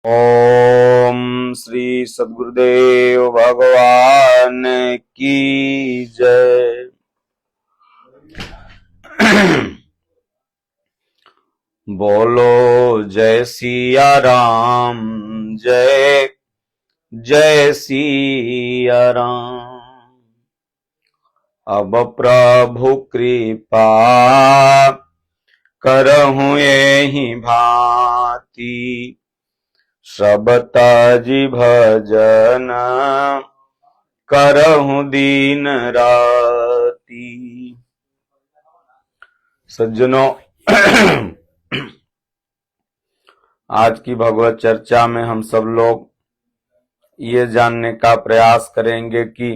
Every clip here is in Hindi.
ओम श्री सद्गुरुदेव भगवान की जय। बोलो जय सिया राम, जय जय सिया राम। अब प्रभु कृपा करहूँ यही भांति, सब ताजी भजन करहूँ दीन राती। सज्जनों, आज की भगवत चर्चा में हम सब लोग ये जानने का प्रयास करेंगे कि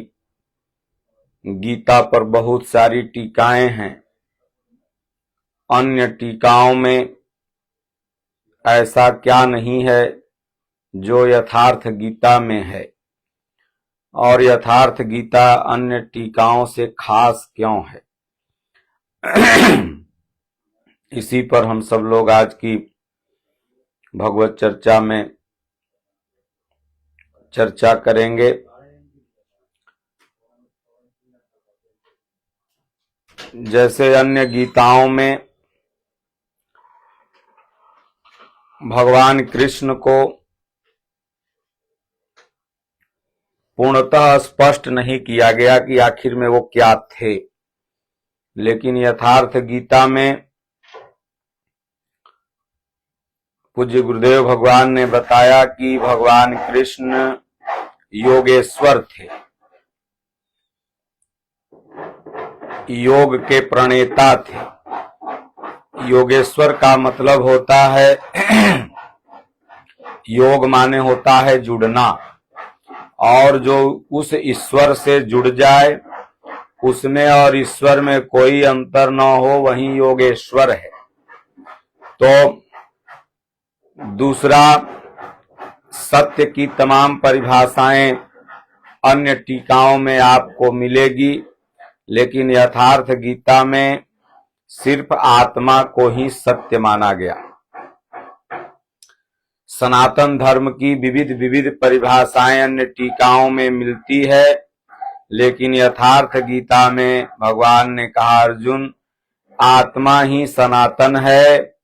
गीता पर बहुत सारी टीकाएं हैं। अन्य टीकाओं में ऐसा क्या नहीं है जो यथार्थ गीता में है, और यथार्थ गीता अन्य टीकाओं से खास क्यों है। इसी पर हम सब लोग आज की भगवत चर्चा में चर्चा करेंगे। जैसे अन्य गीताओं में भगवान कृष्ण को पूर्णतः स्पष्ट नहीं किया गया कि आखिर में वो क्या थे, लेकिन यथार्थ गीता में पूज्य गुरुदेव भगवान ने बताया कि भगवान कृष्ण योगेश्वर थे, योग के प्रणेता थे। योगेश्वर का मतलब होता है योग माने होता है जुड़ना, और जो उस ईश्वर से जुड़ जाए, उसमें और ईश्वर में कोई अंतर न हो, वही योगेश्वर है। तो दूसरा, सत्य की तमाम परिभाषाएं अन्य टीकाओं में आपको मिलेगी, लेकिन यथार्थ गीता में सिर्फ आत्मा को ही सत्य माना गया। सनातन धर्म की विविध विविध परिभाषाएं अन्य टीकाओं में मिलती है, लेकिन यथार्थ गीता में भगवान ने कहा, अर्जुन, आत्मा ही सनातन है,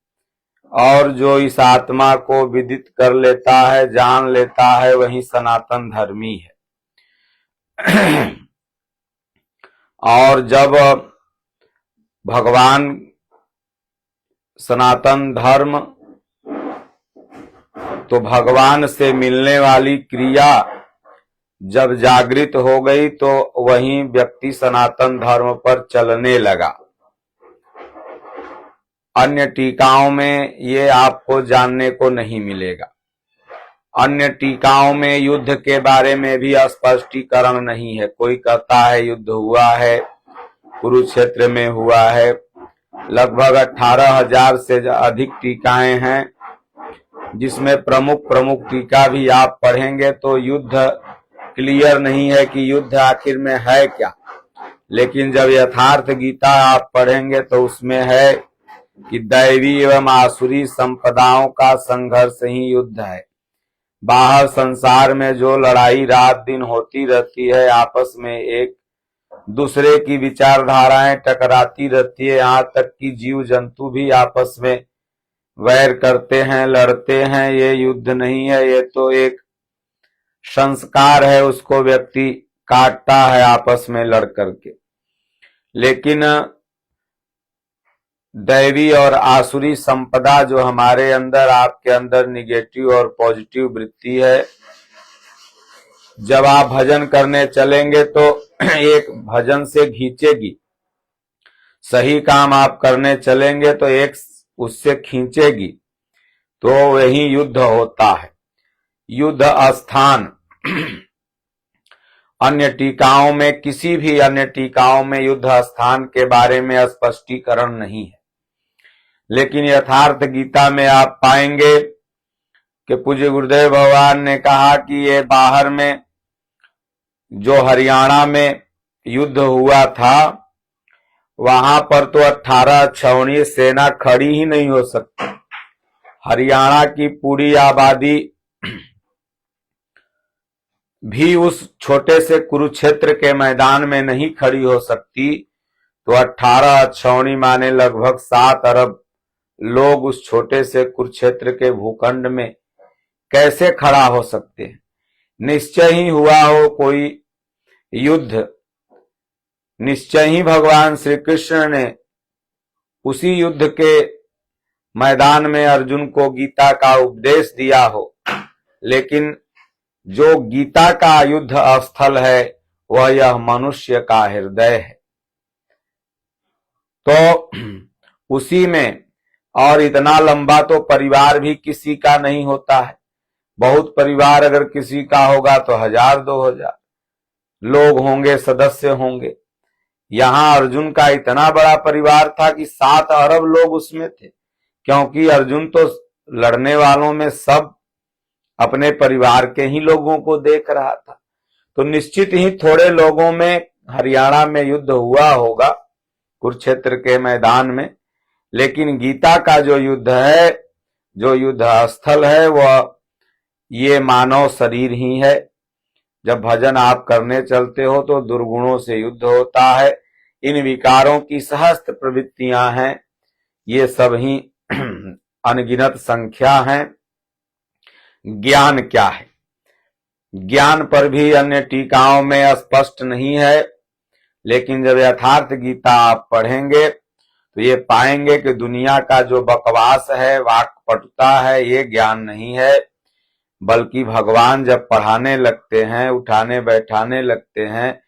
और जो इस आत्मा को विदित कर लेता है, जान लेता है, वही सनातन धर्मी है। और जब भगवान सनातन धर्म, तो भगवान से मिलने वाली क्रिया जब जागृत हो गई, तो वही व्यक्ति सनातन धर्म पर चलने लगा। अन्य टीकाओं में ये आपको जानने को नहीं मिलेगा। अन्य टीकाओं में युद्ध के बारे में भी स्पष्टीकरण नहीं है। कोई कहता है युद्ध हुआ है, कुरुक्षेत्र में हुआ है। लगभग 18,000 से अधिक टीकाएं हैं, जिसमें प्रमुख प्रमुख टीका भी आप पढ़ेंगे तो युद्ध क्लियर नहीं है कि युद्ध आखिर में है क्या। लेकिन जब यथार्थ गीता आप पढ़ेंगे तो उसमें है कि दैवी एवं आसुरी संपदाओं का संघर्ष ही युद्ध है। बाहर संसार में जो लड़ाई रात दिन होती रहती है, आपस में एक दूसरे की विचारधाराएं टकराती रहती है, यहाँ तक कि जीव जंतु भी आपस में वैर करते हैं, लड़ते हैं। ये युद्ध नहीं है, ये तो एक संस्कार है, उसको व्यक्ति काटता है आपस में लड़ करके। लेकिन दैवी और आसुरी संपदा जो हमारे अंदर, आपके अंदर निगेटिव और पॉजिटिव वृत्ति है, जब आप भजन करने चलेंगे तो एक भजन से खींचेगी, सही काम आप करने चलेंगे तो एक उससे खींचेगी। तो वही युद्ध होता है, युद्ध स्थान। अन्य टीकाओं में, किसी भी अन्य टीकाओं में युद्ध स्थान के बारे में स्पष्टीकरण नहीं है। लेकिन यथार्थ गीता में आप पाएंगे कि पूज्य गुरुदेव भगवान ने कहा कि ये बाहर में जो हरियाणा में युद्ध हुआ था, वहां पर तो 18 छावनी सेना खड़ी ही नहीं हो सकती। हरियाणा की पूरी आबादी भी उस छोटे से कुरुक्षेत्र के मैदान में नहीं खड़ी हो सकती, तो 18 अक्षौणी माने लगभग 7 अरब लोग उस छोटे से कुरुक्षेत्र के भूखंड में कैसे खड़ा हो सकते हैं। निश्चय ही हुआ हो कोई युद्ध, निश्चय ही भगवान श्री कृष्ण ने उसी युद्ध के मैदान में अर्जुन को गीता का उपदेश दिया हो, लेकिन जो गीता का युद्ध स्थल है वह यह मनुष्य का हृदय है। तो उसी में, और इतना लंबा तो परिवार भी किसी का नहीं होता है। बहुत परिवार अगर किसी का होगा तो 1000-2000 लोग होंगे, सदस्य होंगे। यहां अर्जुन का इतना बड़ा परिवार था कि 7 अरब लोग उसमें थे, क्योंकि अर्जुन तो लड़ने वालों में सब अपने परिवार के ही लोगों को देख रहा था। तो निश्चित ही थोड़े लोगों में हरियाणा में युद्ध हुआ होगा, कुरुक्षेत्र के मैदान में, लेकिन गीता का जो युद्ध है, जो युद्ध स्थल है, वह ये मानव शरीर ही है। जब भजन आप करने चलते हो तो दुर्गुणों से युद्ध होता है। इन विकारों की सहस्त्र प्रवृत्तियां हैं, ये सब ही अनगिनत संख्या हैं। ज्ञान क्या है? ज्ञान पर भी अन्य टीकाओं में स्पष्ट नहीं है, लेकिन जब यथार्थ गीता आप पढ़ेंगे तो ये पाएंगे कि दुनिया का जो बकवास है, वाक्पटुता है, ये ज्ञान नहीं है, बल्कि भगवान जब पढ़ाने लगते हैं, उठाने बैठाने लगते हैं।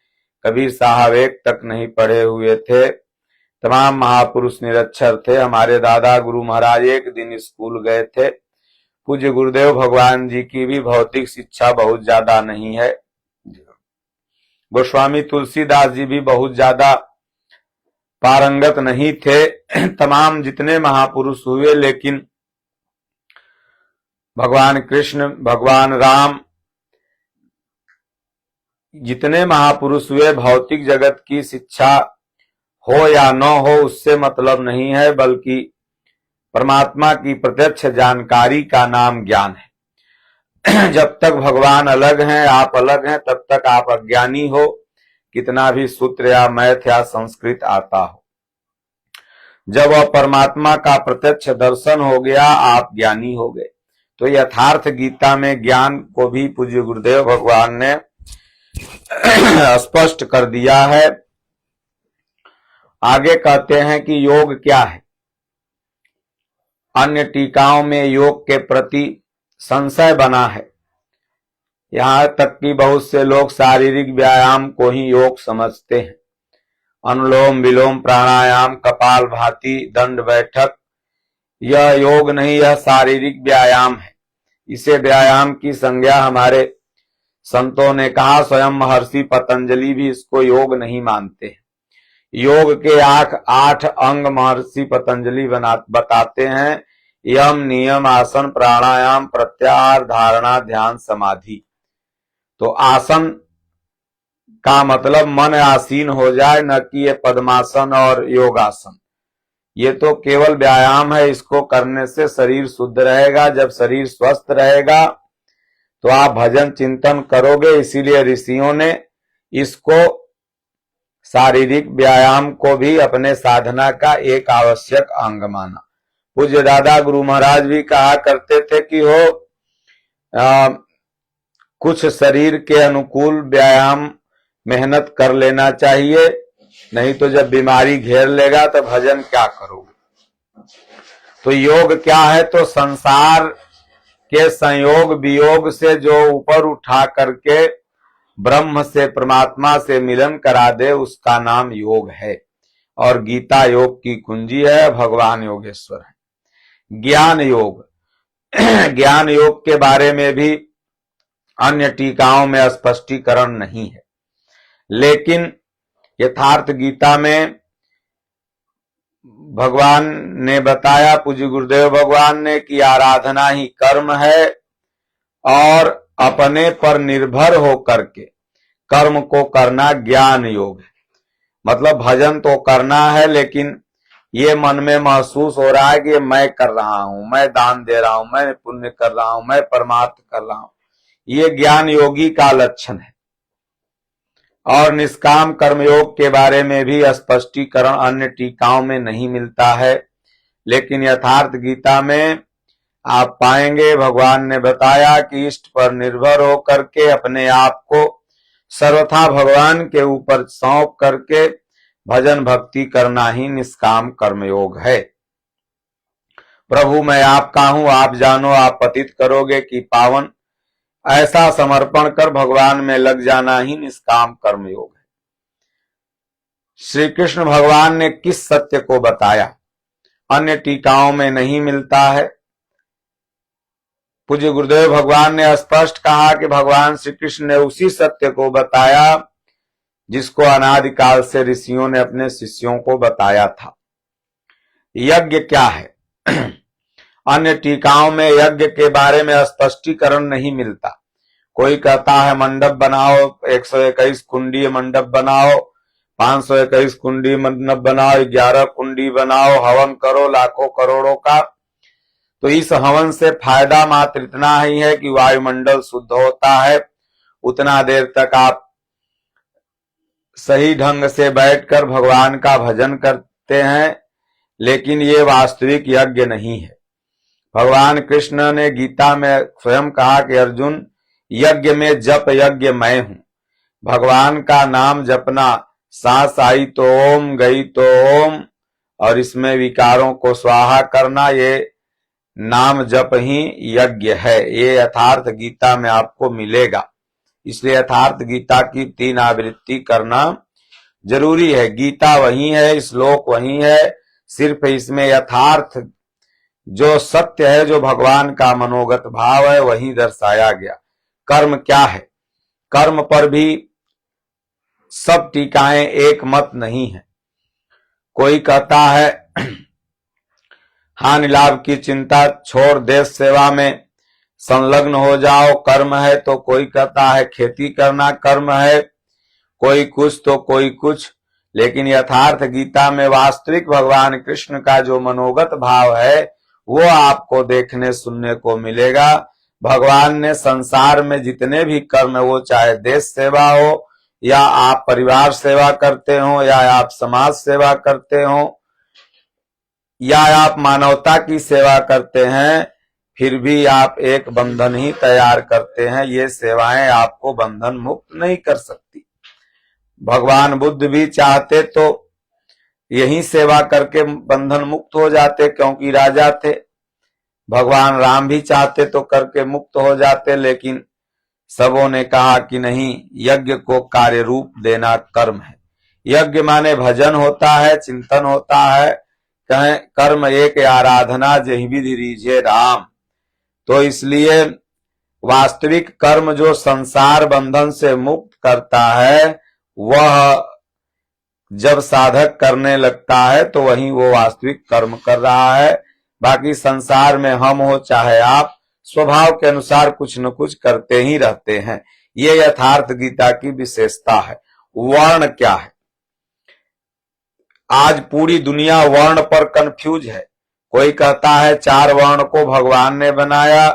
कबीर साहब एक तक नहीं पढ़े हुए थे, तमाम महापुरुष निरक्षर थे। हमारे दादा गुरु महाराज एक दिन स्कूल गए थे। पूज्य गुरुदेव भगवान जी की भी भौतिक शिक्षा बहुत ज्यादा नहीं है। गोस्वामी तुलसीदास जी भी बहुत ज्यादा पारंगत नहीं थे। तमाम जितने महापुरुष हुए, लेकिन भगवान कृष्ण, भगवान राम, जितने महापुरुष हुए, भौतिक जगत की शिक्षा हो या न हो उससे मतलब नहीं है, बल्कि परमात्मा की प्रत्यक्ष जानकारी का नाम ज्ञान है। जब तक भगवान अलग हैं, आप अलग हैं, तब तक आप अज्ञानी हो, कितना भी सूत्र या मैथ या संस्कृत आता हो। जब वह परमात्मा का प्रत्यक्ष दर्शन हो गया, आप ज्ञानी हो गए। तो यथार्थ गीता में ज्ञान को भी पूज्य गुरुदेव भगवान ने स्पष्ट कर दिया है। आगे कहते हैं कि योग क्या है। अन्य टीकाओं में योग के प्रति संशय बना है, यहां तक कि बहुत से लोग शारीरिक व्यायाम को ही योग समझते हैं। अनुलोम विलोम, प्राणायाम, कपाल भाती, दंड बैठक, यह योग नहीं, यह शारीरिक व्यायाम है। इसे व्यायाम की संज्ञा हमारे संतों ने कहा। स्वयं महर्षि पतंजलि भी इसको योग नहीं मानते। योग के 8 अंग महर्षि पतंजलि बताते हैं। यम, नियम, आसन, प्राणायाम, प्रत्याहार, धारणा, ध्यान, समाधि। तो आसन का मतलब मन आसीन हो जाए, न कि ये पद्मासन और योगासन। ये तो केवल व्यायाम है, इसको करने से शरीर शुद्ध रहेगा। जब शरीर स्वस्थ रहेगा तो आप भजन चिंतन करोगे। इसीलिए ऋषियों ने इसको, शारीरिक व्यायाम को भी अपने साधना का एक आवश्यक अंग माना। पूज्य दादा गुरु महाराज भी कहा करते थे कि कुछ शरीर के अनुकूल व्यायाम मेहनत कर लेना चाहिए, नहीं तो जब बीमारी घेर लेगा तो भजन क्या करोगे। तो योग क्या है? तो संसार के संयोग वियोग से जो ऊपर उठा करके ब्रह्म से, परमात्मा से मिलन करा दे, उसका नाम योग है। और गीता योग की कुंजी है, भगवान योगेश्वर है। ज्ञान योग ज्ञान योग के बारे में भी अन्य टीकाओं में स्पष्टीकरण नहीं है, लेकिन यथार्थ गीता में भगवान ने बताया, पूज्य गुरुदेव भगवान ने, कि आराधना ही कर्म है और अपने पर निर्भर होकर के कर्म को करना ज्ञान योग है। मतलब भजन तो करना है, लेकिन ये मन में महसूस हो रहा है कि मैं कर रहा हूं, मैं दान दे रहा हूं, मैं पुण्य कर रहा हूं, मैं परमार्थ कर रहा हूं, ये ज्ञान योगी का लक्षण है। और निष्काम कर्मयोग के बारे में भी स्पष्टीकरण अन्य टीकाओं में नहीं मिलता है, लेकिन यथार्थ गीता में आप पाएंगे भगवान ने बताया कि इष्ट पर निर्भर होकर के अपने आप को सर्वथा भगवान के ऊपर सौंप करके भजन भक्ति करना ही निष्काम कर्मयोग है। प्रभु मैं आपका हूं, आप जानो आप पतित करोगे कि पावन, ऐसा समर्पण कर भगवान में लग जाना ही निष्काम कर्मयोग है। श्री कृष्ण भगवान ने किस सत्य को बताया, अन्य टीकाओं में नहीं मिलता है। पूज्य गुरुदेव भगवान ने स्पष्ट कहा कि भगवान श्री कृष्ण ने उसी सत्य को बताया जिसको अनादिकाल से ऋषियों ने अपने शिष्यों को बताया था। यज्ञ क्या है? अन्य टीकाओं में यज्ञ के बारे में स्पष्टीकरण नहीं मिलता। कोई कहता है मंडप बनाओ, 121 कुंडी मंडप बनाओ, 521 कुंडी मंडप बनाओ, 11 कुंडी बनाओ, हवन करो लाखों करोड़ों का। तो इस हवन से फायदा मात्र इतना ही है कि वायुमंडल शुद्ध होता है। उतना देर तक आप सही ढंग से बैठकर भगवान का भजन करते हैं, लेकिन ये वास्तविक यज्ञ नहीं है। भगवान कृष्ण ने गीता में स्वयं कहा कि अर्जुन यज्ञ में जप यज्ञ मैं हूं। भगवान का नाम जपना, सांस आई तो ओम, गई तो ओम, और इसमें विकारों को स्वाहा करना, ये नाम जप ही यज्ञ है। ये यथार्थ गीता में आपको मिलेगा। इसलिए यथार्थ गीता की 3 आवृत्ति करना जरूरी है। गीता वही है, श्लोक वही है, सिर्फ इसमें यथार्थ जो सत्य है, जो भगवान का मनोगत भाव है, वही दर्शाया गया। कर्म क्या है? कर्म पर भी सब टीकाएं एक मत नहीं है। कोई कहता है हानि लाभ की चिंता छोड़ देश सेवा में संलग्न हो जाओ, कर्म है। तो कोई कहता है खेती करना कर्म है, कोई कुछ तो कोई कुछ। लेकिन यथार्थ गीता में वास्तविक भगवान कृष्ण का जो मनोगत भाव है वो आपको देखने सुनने को मिलेगा। भगवान ने संसार में जितने भी कर्म, वो चाहे देश सेवा हो, या आप परिवार सेवा करते हो, या आप समाज सेवा करते हो, या आप मानवता की सेवा करते हैं, फिर भी आप एक बंधन ही तैयार करते हैं। ये सेवाएं आपको बंधन मुक्त नहीं कर सकती। भगवान बुद्ध भी चाहते तो यही सेवा करके बंधन मुक्त हो जाते, क्योंकि राजा थे। भगवान राम भी चाहते तो करके मुक्त हो जाते, लेकिन सबों ने कहा कि नहीं, यज्ञ को कार्य रूप देना कर्म है। यज्ञ माने भजन होता है, चिंतन होता है, कहें कर्म एक आराधना जहि विधि रीझे राम। तो इसलिए वास्तविक कर्म जो संसार बंधन से मुक्त करता है, वह जब साधक करने लगता है तो वही वो वास्तविक कर्म कर रहा है। बाकी संसार में हम हो चाहे आप, स्वभाव के अनुसार कुछ न कुछ करते ही रहते हैं। ये यथार्थ गीता की विशेषता है। वर्ण क्या है? आज पूरी दुनिया वर्ण पर कंफ्यूज है। कोई कहता है 4 वर्ण को भगवान ने बनाया,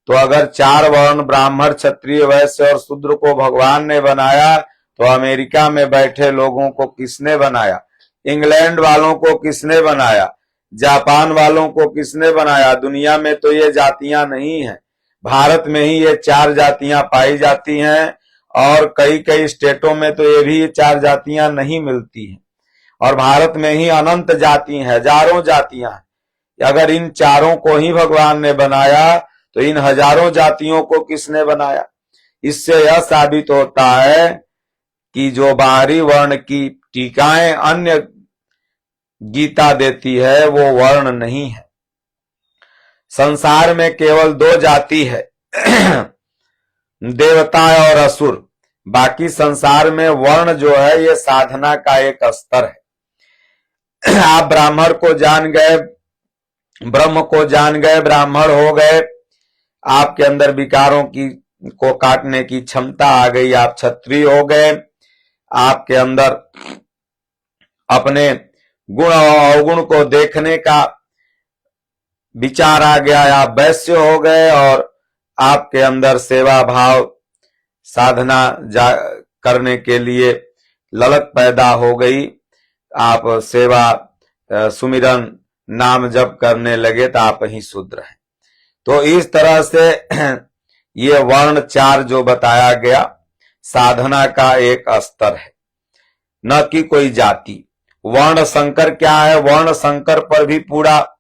तो अगर 4 वर्ण ब्राह्मण क्षत्रिय वैश्य और शूद्र को भगवान ने बनाया, तो अमेरिका में बैठे लोगों को किसने बनाया? इंग्लैंड वालों को किसने बनाया? जापान वालों को किसने बनाया? दुनिया में तो ये जातियां नहीं है। भारत में ही ये 4 जातियां पाई जाती हैं, और कई कई स्टेटों में तो ये भी 4 जातियां नहीं मिलती हैं। और भारत में ही अनंत जाति हैं, हजारों जातियां हैं। अगर इन 4 को ही भगवान ने बनाया, तो इन हजारों जातियों को किसने बनाया? इससे यह साबित होता है कि जो बाहरी वर्ण की टीकाएं अन्य गीता देती है, वो वर्ण नहीं है। संसार में केवल 2 जाति है, देवता और असुर। बाकी संसार में वर्ण जो है, ये साधना का एक स्तर है। आप ब्राह्मण को जान गए, ब्रह्म को जान गए, ब्राह्मण हो गए, आपके अंदर विकारों की को काटने की क्षमता आ गई, आप क्षत्रिय हो गए। आपके अंदर अपने गुण और अवगुण को देखने का विचार आ गया, आप वैश्य हो गए, और आपके अंदर सेवा भाव साधना करने के लिए ललक पैदा हो गई, आप सेवा सुमिरन नाम जप करने लगे तो आप ही शूद्र हैं। तो इस तरह से ये वर्ण चार जो बताया गया साधना का एक स्तर है, न कि कोई जाति। वर्ण संकर क्या है? वर्ण संकर पर भी पूरा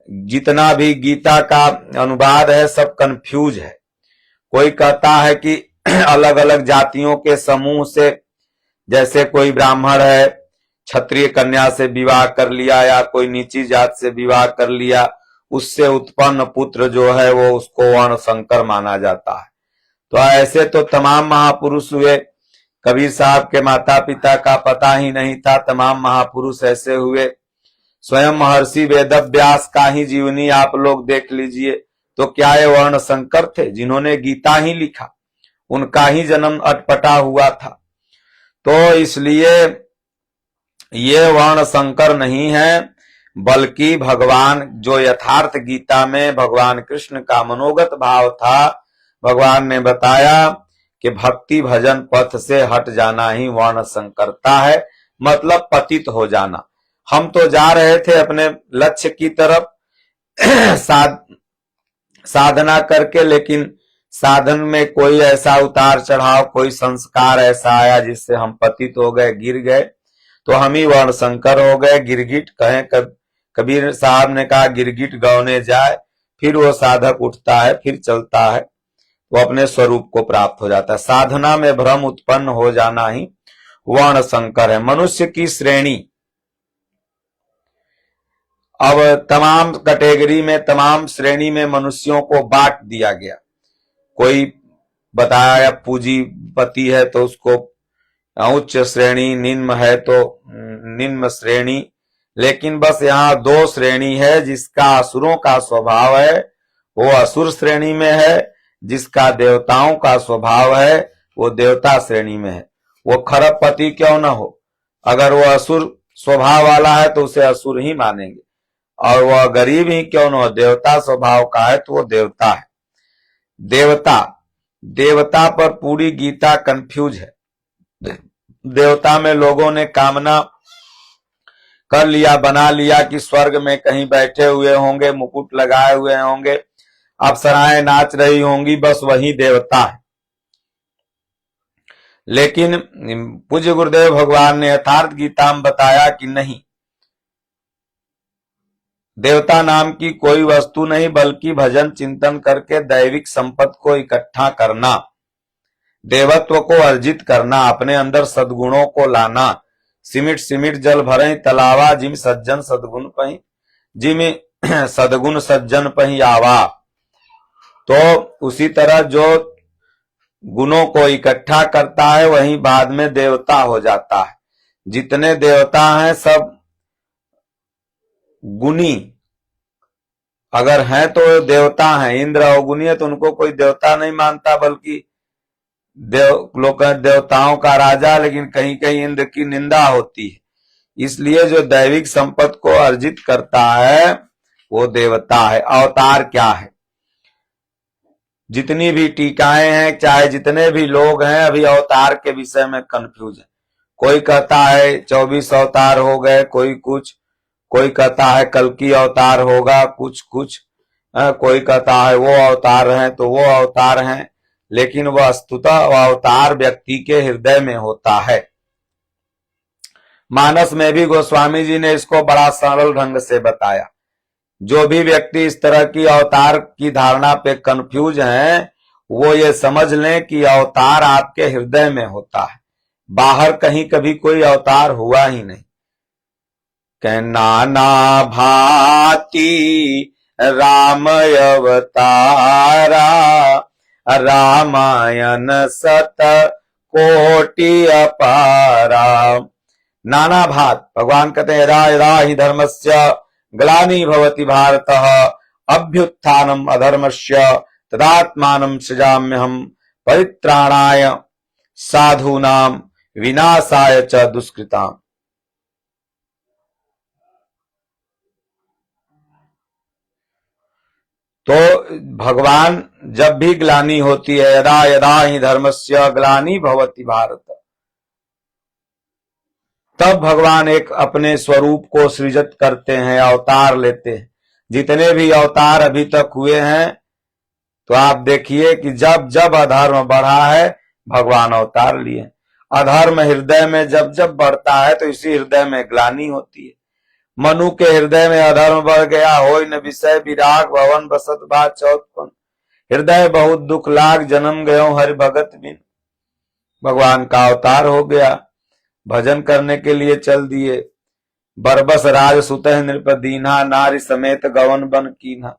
जितना भी गीता का अनुवाद है सब कंफ्यूज है। कोई कहता है कि अलग अलग जातियों के समूह से, जैसे कोई ब्राह्मण है क्षत्रिय कन्या से विवाह कर लिया या कोई नीची जात से विवाह कर लिया, उससे उत्पन्न पुत्र जो है वो उसको वर्ण संकर माना जाता है। तो ऐसे तो तमाम महापुरुष हुए, कबीर साहब के माता पिता का पता ही नहीं था, तमाम महापुरुष ऐसे हुए। स्वयं महर्षि वेदव्यास का ही जीवनी आप लोग देख लीजिए, तो क्या ये वर्ण संकर थे? जिन्होंने गीता ही लिखा उनका ही जन्म अटपटा हुआ था। तो इसलिए ये वर्ण संकर नहीं है, बल्कि भगवान जो यथार्थ गीता में भगवान कृष्ण का मनोगत भाव था, भगवान ने बताया कि भक्ति भजन पथ से हट जाना ही वर्ण संकरता है, मतलब पतित हो जाना। हम तो जा रहे थे अपने लक्ष्य की तरफ साधना करके, लेकिन साधन में कोई ऐसा उतार चढ़ाव, कोई संस्कार ऐसा आया जिससे हम पतित हो गए, गिर गए, तो हम ही वर्ण संकर हो गए। गिरगिट कहें, कबीर साहब ने कहा गिरगिट गौने जाए, फिर वो साधक उठता है, फिर चलता है, वो अपने स्वरूप को प्राप्त हो जाता है। साधना में भ्रम उत्पन्न हो जाना ही वर्ण संकर है। मनुष्य की श्रेणी अब तमाम कैटेगरी में, तमाम श्रेणी में मनुष्यों को बांट दिया गया। कोई बताया पूंजीपति है तो उसको उच्च श्रेणी, निम्न है तो निम्न श्रेणी, लेकिन बस यहाँ दो श्रेणी है। जिसका असुरों का स्वभाव है वो असुर श्रेणी में है, जिसका देवताओं का स्वभाव है वो देवता श्रेणी में है। वो खरबपति क्यों न हो, अगर वो असुर स्वभाव वाला है तो उसे असुर ही मानेंगे, और वह गरीब ही क्यों न हो, देवता स्वभाव का है तो वो देवता है। देवता पर पूरी गीता कंफ्यूज है। देवता में लोगों ने कामना कर लिया, बना लिया कि स्वर्ग में कहीं बैठे हुए होंगे, मुकुट लगाए हुए होंगे, अप्सराएं नाच रही होंगी, बस वही देवता है। लेकिन पूज्य गुरुदेव भगवान ने यथार्थ गीता में बताया कि नहीं, देवता नाम की कोई वस्तु नहीं, बल्कि भजन चिंतन करके दैविक संपत्ति को इकट्ठा करना, देवत्व को अर्जित करना, अपने अंदर सद्गुणों को लाना। सिमिट सिमिट जल भरे तलावा, जिम सज्जन सद्गुण पही, जिम सद्गुण सज्जन पही आवा। तो उसी तरह जो गुणों को इकट्ठा करता है वही बाद में देवता हो जाता है। जितने देवता हैं सब गुणी अगर हैं तो देवता हैं। इंद्र अवगुणी है तो उनको कोई देवता नहीं मानता, बल्कि लोग देवताओं का राजा, लेकिन कहीं कहीं इंद्र की निंदा होती है। इसलिए जो दैविक संपत्ति को अर्जित करता है वो देवता है। अवतार क्या है? जितनी भी टीकाएं हैं, चाहे जितने भी लोग हैं, अभी अवतार के विषय में कंफ्यूज है। कोई कहता है 24 अवतार हो गए, कोई कहता है कल्कि अवतार होगा, कुछ कोई कहता है वो अवतार हैं तो वो अवतार हैं, लेकिन वस्तुतः अवतार व्यक्ति के हृदय में होता है। मानस में भी गोस्वामी जी ने इसको बड़ा सरल ढंग से बताया। जो भी व्यक्ति इस तरह की अवतार की धारणा पे कंफ्यूज हैं, वो ये समझ लें कि अवतार आपके हृदय में होता है, बाहर कहीं कभी कोई अवतार हुआ ही नहीं। कह नाना भांति राम अवतारा, रामायण सत कोटि अपारा। नाना भात, भगवान कहते हैं यदा यदा ही धर्मस्य ग्लानि भवति भारतः अभ्युत्थानम अधर्मस्य तदात्मानं सृजाम्यहम् परित्राणाय साधूनां विनाशाय च दुष्कृताम्। तो भगवान जब भी ग्लानि होती है, यदा यदा ही धर्मस्य ग्लानि भवति भारत, तब भगवान एक अपने स्वरूप को सृजित करते हैं, अवतार लेते हैं। जितने भी अवतार अभी तक हुए हैं, तो आप देखिए कि जब जब अधर्म बढ़ा है, भगवान अवतार लिए। अधर्म हृदय में जब जब बढ़ता है, तो इसी हृदय में ग्लानि होती है। मनु के हृदय में अधर्म बढ़ गया, होय न विषय विराग भवन बसत बा चौथपन, हृदय बहुत दुख लाग जन्म गयो हरि भगत बिन। भगवान का अवतार हो गया, भजन करने के लिए चल दिए। बरबस राज सुतह नृप दीन्हा, नारी समेत गवन बन कीन्हा।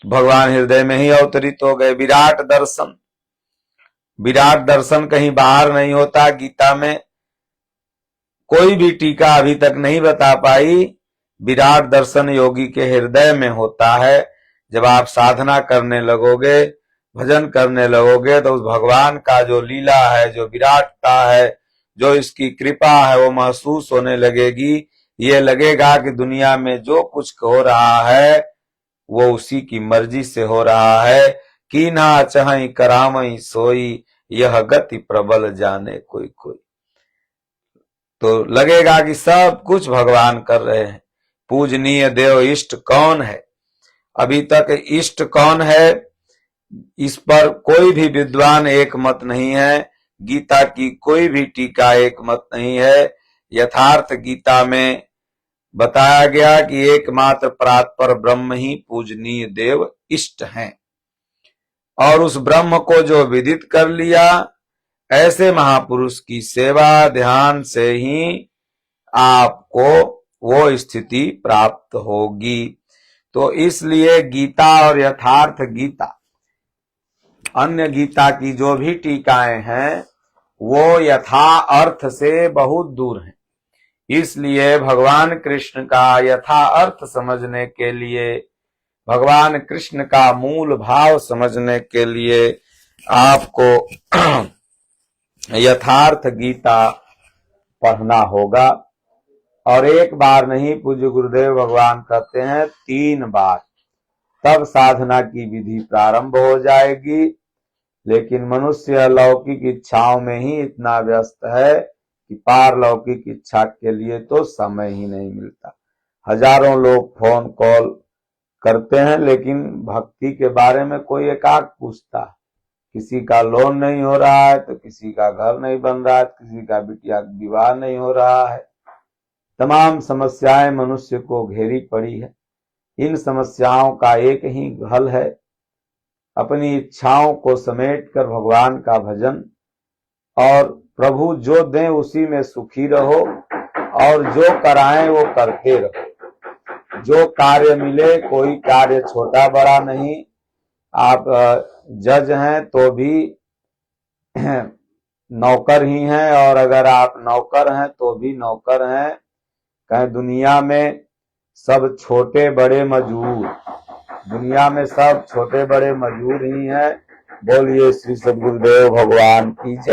भगवान हृदय में ही अवतरित हो गए। विराट दर्शन, विराट दर्शन कहीं बाहर नहीं होता। गीता में कोई भी टीका अभी तक नहीं बता पाई। विराट दर्शन योगी के हृदय में होता है। जब आप साधना करने लगोगे, भजन करने लगोगे, तो उस भगवान का जो लीला है, जो विराटता है, जो इसकी कृपा है, वो महसूस होने लगेगी। ये लगेगा कि दुनिया में जो कुछ हो रहा है, वो उसी की मर्जी से हो रहा है। कीन्हा चहई करामई सोई, यह गति प्रबल जाने कोई कोई। तो लगेगा कि सब कुछ भगवान कर रहे हैं। पूजनीय देव इष्ट कौन है? अभी तक इष्ट कौन है, इस पर कोई भी विद्वान एक मत नहीं है। गीता की कोई भी टीका एक मत नहीं है। यथार्थ गीता में बताया गया कि एकमात्र परात्पर ब्रह्म ही पूजनीय देव इष्ट हैं। और उस ब्रह्म को जो विदित कर लिया, ऐसे महापुरुष की सेवा ध्यान से ही आपको वो स्थिति प्राप्त होगी। तो इसलिए गीता और यथार्थ गीता, अन्य गीता की जो भी टीकाएं हैं, वो यथा अर्थ से बहुत दूर हैं। इसलिए भगवान कृष्ण का यथा अर्थ समझने के लिए, भगवान कृष्ण का मूल भाव समझने के लिए आपको यथार्थ गीता पढ़ना होगा। और एक बार नहीं, पूज्य गुरुदेव भगवान कहते हैं 3 बार, तब साधना की विधि प्रारंभ हो जाएगी। लेकिन मनुष्य लौकिक इच्छाओं में ही इतना व्यस्त है कि पारलौकिक इच्छा के लिए तो समय ही नहीं मिलता। हजारों लोग फोन कॉल करते हैं, लेकिन भक्ति के बारे में कोई एकाक पूछता है। किसी का लोन नहीं हो रहा है, तो किसी का घर नहीं बन रहा है, किसी का बिटिया विवाह नहीं हो रहा है। तमाम समस्याएं मनुष्य को घेरी पड़ी है। इन समस्याओं का एक ही हल है, अपनी इच्छाओं को समेटकर भगवान का भजन, और प्रभु जो दें उसी में सुखी रहो, और जो कराएं वो करते रहो। जो कार्य मिले, कोई कार्य छोटा बड़ा नहीं। आप जज हैं तो भी नौकर ही हैं, और अगर आप नौकर हैं तो भी नौकर हैं। कहीं दुनिया में सब छोटे बड़े मजदूर, दुनिया में सब छोटे बड़े मजदूर ही हैं। बोलिए श्री सद्गुरुदेव भगवान की जय।